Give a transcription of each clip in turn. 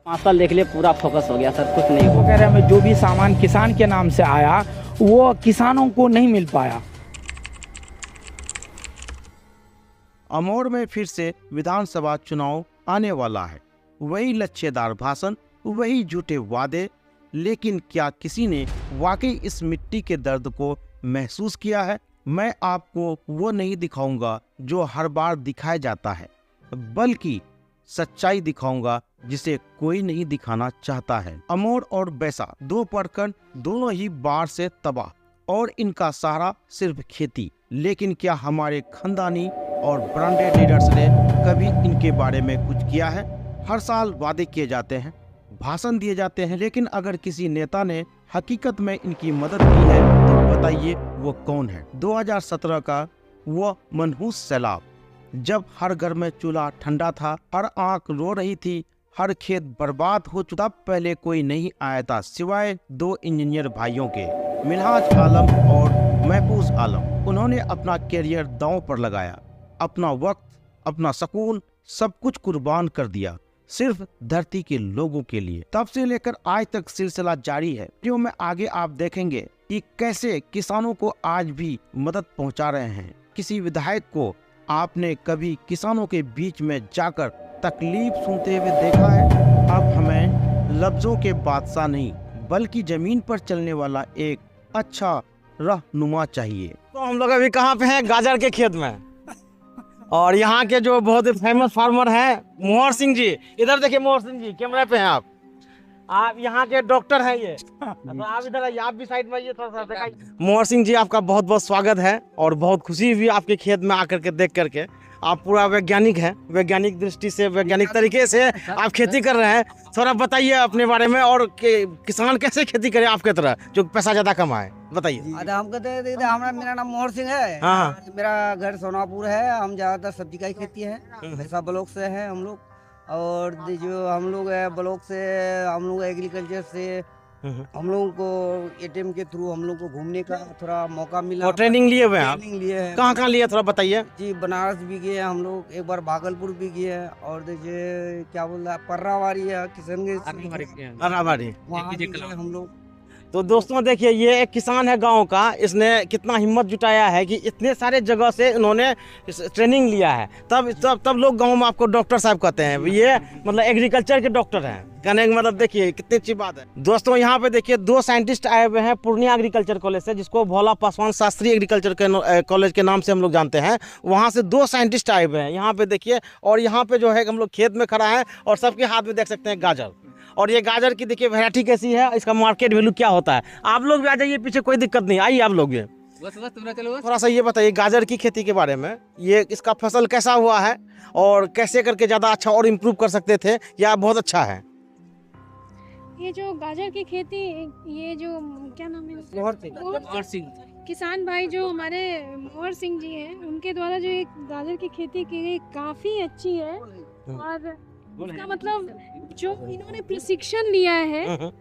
5 साल देख लिए, पूरा फोकस हो गया सर, कुछ नहीं हुआ। वगैरह में जो भी सामान किसान के नाम से आया वो किसानों को नहीं मिल पाया। अमोर में फिर से विधानसभा चुनाव आने वाला है। वही लच्छेदार भाषण, वही झूठे वादे, लेकिन क्या किसी ने वाकई इस मिट्टी के दर्द को महसूस किया है? मैं आपको वो नहीं दिखाऊंगा जो हर बार दिखाया जाता है, बल्कि सच्चाई दिखाऊंगा जिसे कोई नहीं दिखाना चाहता है। अमोर और बैसा दो प्रखंड, दोनों ही बाढ़ से तबाह, और इनका सहारा सिर्फ खेती। लेकिन क्या हमारे खानदानी और ब्रांडेड लीडर्स ने कभी इनके बारे में कुछ किया है? हर साल वादे किए जाते हैं, भाषण दिए जाते हैं, लेकिन अगर किसी नेता ने हकीकत में इनकी मदद की है तो बताइए वो कौन है? 2017 का वो मनहूस सैलाब, जब हर घर में चूल्हा ठंडा था, हर आंख रो रही थी, हर खेत बर्बाद हो चुका, पहले कोई नहीं आया था सिवाय 2 इंजीनियर भाइयों के, मिन्हाज आलम और महफूज आलम। उन्होंने अपना करियर दांव पर लगाया, अपना वक्त, अपना सुकून, सब कुछ कुर्बान कर दिया, सिर्फ धरती के लोगों के लिए। तब से लेकर आज तक सिलसिला जारी है। वीडियो में आगे आप देखेंगे कि कैसे किसानों को आज भी मदद पहुंचा रहे हैं। किसी विधायक को आपने कभी किसानों के बीच में जाकर तकलीफ सुनते हुए देखा है? अब हमें लफ्जों के बादशाह नहीं, बल्कि जमीन पर चलने वाला एक अच्छा रहनुमा चाहिए। तो हम लोग अभी कहाँ पे हैं? गाजर के खेत में। और यहाँ के जो बहुत ही फेमस फार्मर हैं मोहर सिंह जी, इधर देखिए मोहर सिंह जी, कैमरे पे हैं आप यहाँ के डॉक्टर हैं ये। तो आप इधर आइए, आप भी साइड में आइए, थोड़ा सा दिखाइए। मोहर सिंह जी, आपका बहुत बहुत स्वागत है और बहुत खुशी हुई आपके खेत में आकर के देख करके। आप पूरा वैज्ञानिक हैं, वैज्ञानिक दृष्टि से, वैज्ञानिक तरीके से आप खेती कर रहे हैं। थोड़ा बताइए अपने बारे में, और किसान कैसे खेती करे आपके तरह जो पैसा ज्यादा कमाए, बताइए। हम कहते हैं, मेरा नाम मोहर सिंह है। हाँ। मेरा घर सोनापुर है। हम ज्यादातर सब्जी का ही खेती है, ऐसा ब्लॉक से है हम लोग। और जो हम लोग है ब्लॉक से, हम लोग एग्रीकल्चर से, हम लोगों को एटीएम के थ्रू हम लोग को घूमने का थोड़ा मौका मिला। और ट्रेनिंग लिए हुए हैं आप? ट्रेनिंग लिए हैं। कहाँ लिए थोड़ा बताइए। जी, बनारस भी गए हैं हम लोग, एक बार भागलपुर भी गए हैं, और देखिए क्या बोल रहा है, पर्रावाड़ी है, किशनगंज, वहाँ भी गए हम लोग। तो दोस्तों देखिए, ये एक किसान है गांव का, इसने कितना हिम्मत जुटाया है कि इतने सारे जगह से इन्होंने ट्रेनिंग लिया है। तब लोग गांव में आपको डॉक्टर साहब कहते हैं। ये मतलब एग्रीकल्चर के डॉक्टर हैं, कहने का मतलब देखिए कितनी अच्छी बात है। दोस्तों यहाँ पे देखिए 2 साइंटिस्ट आए हुए हैं पूर्णिया एग्रीकल्चर कॉलेज से, जिसको भोला पासवान शास्त्री एग्रीकल्चर कॉलेज के नाम से हम लोग जानते हैं। वहाँ से 2 साइंटिस्ट आए हुए हैं यहाँ पे देखिए। और यहाँ पे जो है हम लोग खेत में खड़ा है और सबके हाथ में देख सकते हैं गाजर। और ये गाजर की देखिए वैरायटी कैसी है, इसका मार्केट वैल्यू क्या होता है। आप लोग भी आ जाइए पीछे, कोई दिक्कत नहीं, आइए आप लोग भी। थोड़ा सा ये बताइए गाजर की खेती के बारे में, ये इसका फसल कैसा हुआ है और कैसे करके ज़्यादा अच्छा और इम्प्रूव कर सकते थे, या बहुत अच्छा है? ये जो गाजर की खेती, ये जो क्या नाम है, मोहर सिंह किसान भाई जो हमारे मोहर सिंह जी हैं, उनके द्वारा जो एक गाजर की खेती की गई काफ़ी अच्छी है। और इसका मतलब जो इन्होंने प्रशिक्षण लिया है,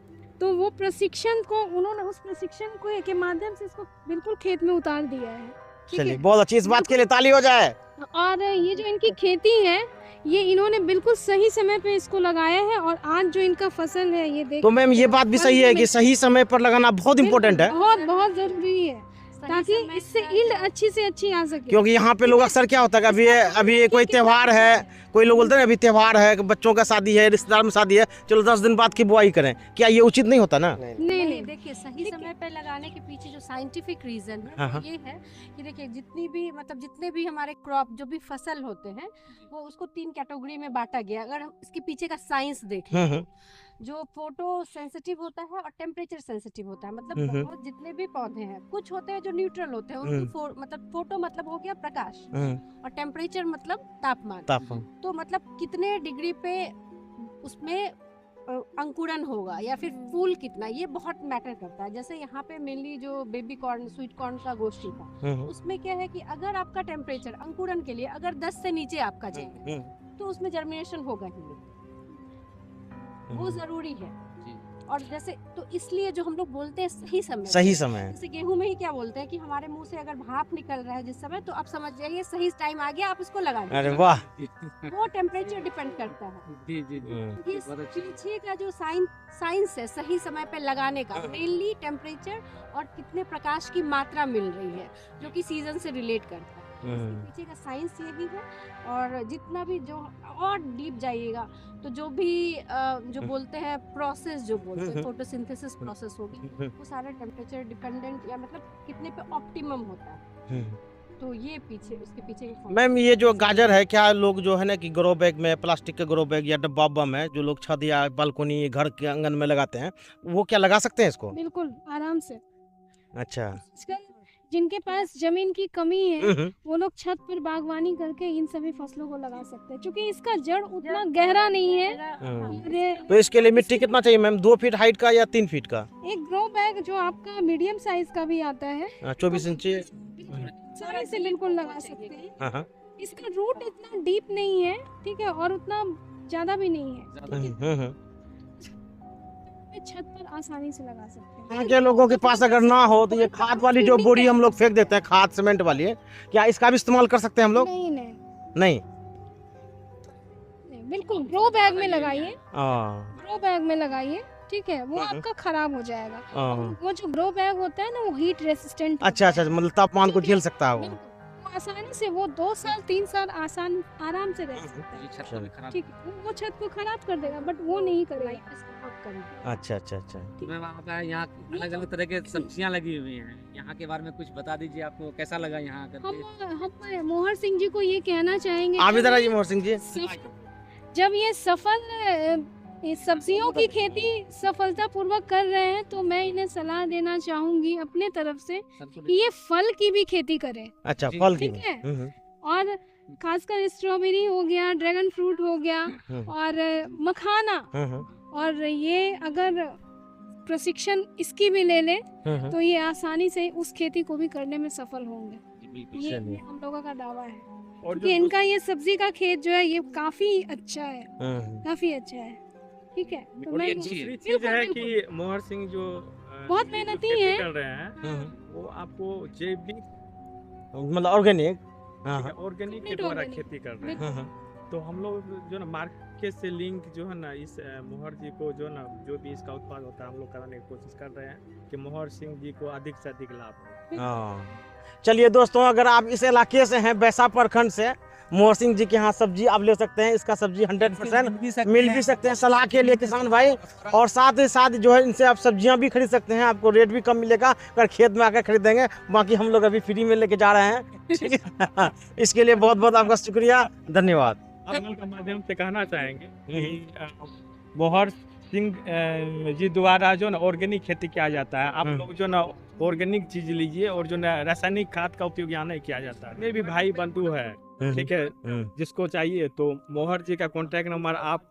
तो वो प्रशिक्षण को उन्होंने उस प्रशिक्षण को के माध्यम से इसको बिल्कुल खेत में उतार दिया है। चलिए बहुत अच्छी, इस बात के लिए ताली हो जाए। और ये जो इनकी खेती है, ये इन्होंने बिल्कुल सही समय पे इसको लगाया है, और आज जो इनका फसल है ये देखिए। तो मैम ये बात भी सही है कि सही समय पर लगाना बहुत इम्पोर्टेंट है, बहुत बहुत जरूरी है, ताकि इससे ईल्ड अच्छी से अच्छी आ सके। क्योंकि यहाँ पे लोग अक्सर क्या होता है कि अभी कोई त्यौहार है, कोई लोग बोलते हैं अभी त्यौहार है, बच्चों का शादी है, रिश्तेदार में शादी है, चलो 10 दिन बाद की बुआई करें, क्या ये उचित नहीं होता ना? नहीं, देखिए सही समय पर लगाने के पीछे जो साइंटिफिक रीजन है वो ये है कि देखिए जितने भी हमारे क्रॉप जो भी फसल होते हैं वो उसको 3 कैटेगरी में बांटा गया। अगर हम इसके पीछे का साइंस देखें, जो फोटो सेंसिटिव होता है और टेम्परेचर सेंसिटिव होता है, मतलब बहुत जितने भी पौधे हैं, कुछ होते हैं जो न्यूट्रल होते हैं, उनकी मतलब फोटो मतलब हो गया प्रकाश, और टेम्परेचर मतलब तापमान। तो मतलब कितने डिग्री पे उसमें अंकुरन होगा या फिर फूल कितना, ये बहुत मैटर करता है। जैसे यहाँ पे मेनली जो बेबी कॉर्न, स्वीट कॉर्न का गोष्ठी था, उसमें क्या है कि अगर आपका टेम्परेचर अंकुरन के लिए अगर 10 से नीचे आपका जाए तो उसमें जर्मिनेशन होगा ही नहीं, वो जरूरी है। और जैसे तो इसलिए जो हम लोग बोलते हैं सही समय है। जैसे गेहूं में ही क्या बोलते हैं कि हमारे मुंह से अगर भाप निकल रहा है जिस समय, तो आप समझ जाइए सही टाइम आ गया, आप इसको लगा दीजिए। अरे वाह। वो टेम्परेचर डिपेंड करता है। जी जी जी। ये पीछे का जो साइंस है सही समय पे लगाने का, मेनली टेम्परेचर और कितने प्रकाश की मात्रा मिल रही है, जो कि सीजन से रिलेट करता है। इसके पीछे का साइंस यही है। और जितना भी जो और डीप जाइएगा तो जो भी जो बोलते हैं प्रोसेस, जो बोलते हैं फोटोसिंथेसिस प्रोसेस होगी, वो सारा टेम्परेचर डिपेंडेंट या मतलब कितने पे ऑप्टिमम होता है। तो ये पीछे उसके पीछे मैम, ये जो गाजर है, क्या लोग जो है ना कि ग्रो बैग में, प्लास्टिक के ग्रो बैग या डब्बा उब्बा में जो लोग छत या बालकोनी घर के आंगन में लगाते हैं, वो क्या लगा सकते हैं इसको? बिल्कुल आराम से। अच्छा। आजकल जिनके पास जमीन की कमी है वो लोग छत पर बागवानी करके इन सभी फसलों को लगा सकते हैं, क्योंकि इसका जड़ उतना गहरा नहीं है। तो इसके लिए मिट्टी कितना चाहिए मैम? 2 फीट हाइट का या 3 फीट का? एक ग्रो बैग जो आपका मीडियम साइज का भी आता है 24 इंची सारे से बिल्कुल लगा सकते हैं। हाँ। इसका रूट इतना डीप नहीं है, ठीक है, और उतना ज्यादा भी नहीं है, छत पर आसानी से लगा सकते हैं। यहाँ के लोगों के पास अगर ना हो तो ये खाद वाली जो बोरी हम लोग फेंक देते हैं, खाद सीमेंट वाली है, क्या इसका भी इस्तेमाल कर सकते हैं हम लोग? नहीं। बिल्कुल ग्रो बैग में लगाइए, ग्रो बैग में लगाइए, ठीक है, वो आपका खराब हो जाएगा। वो जो ग्रो बैग होता है ना, वो हीट रेसिस्टेंट। अच्छा, मतलब तापमान को झेल सकता है वो। आसानी से वो 2 साल 3 साल आराम से रह सकता है। ठीक है, वो छत को खराब कर देगा बट वो नहीं करेगा। अच्छा। मैम, आपका यहाँ अलग अलग तरह के सब्जियाँ लगी हुई हैं, यहाँ के बारे में कुछ बता दीजिए, आपको कैसा लगा यहाँ करके? हम मोहर सिंह जी को ये कहना चाहेंगे, आप इधर आइए मोहर सिंह जी। जब ये सफल सब्जियों की खेती सफलतापूर्वक कर रहे हैं, तो मैं इन्हें सलाह देना चाहूंगी अपने तरफ से कि ये फल की भी खेती करें। अच्छा, फल की, ठीक है। और खासकर स्ट्रॉबेरी हो गया, ड्रैगन फ्रूट हो गया और मखाना, और ये अगर प्रशिक्षण इसकी भी ले ले तो ये आसानी से उस खेती को भी करने में सफल होंगे। ये हम लोगों का दावा है, क्योंकि इनका ये सब्जी का खेत जो है ये काफी अच्छा है, काफी अच्छा है। ठीक है, तो मैं दूसरी चीज है कि मोहर सिंह जो बहुत मेहनती हैं कर रहे हैं, वो आपको जैविक मतलब ऑर्गेनिक के द्वारा खेती कर रहे हैं। तो हम लोग जो ना मार्केट से लिंक जो है ना, इस मोहर जी को जो ना, जो भी इसका उत्पाद होता है, हम लोग कराने की कोशिश कर रहे हैं कि मोहर सिंह जी को अधिक से अधिक लाभ हो। चलिए दोस्तों, अगर आप इस इलाके से हैं, बैसा प्रखंड से, मोहर सिंह जी के यहाँ सब्जी आप ले सकते हैं। इसका सब्जी 100% मिल भी सकते हैं सलाह के लिए किसान भाई, और साथ ही साथ जो है इनसे आप सब्जियां भी खरीद सकते हैं, आपको रेट भी कम मिलेगा अगर खेत में आकर खरीदेंगे। बाकी हम लोग अभी फ्री में लेके जा रहे हैं। इसके लिए बहुत बहुत आपका शुक्रिया, धन्यवाद। के माध्यम से कहना चाहेंगे कि मोहर सिंह जी द्वारा जो ना ऑर्गेनिक खेती किया जाता है। आप लोग जो ना ऑर्गेनिक चीज लीजिए, और जो ना रासायनिक खाद का उपयोग यहाँ नहीं किया जाता है। ये भी भाई बंधु है, ठीक है, जिसको चाहिए तो मोहर जी का कॉन्टैक्ट नंबर आप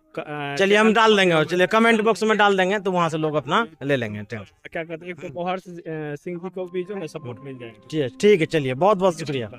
चलिए हम डाल देंगे, चलिए कमेंट बॉक्स में डाल देंगे, तो वहाँ से लोग अपना ले लेंगे। क्या कहते हैं, मोहर सिंह जी को भी जो ना सपोर्ट मिल जाएगा। ठीक है, चलिए बहुत बहुत शुक्रिया।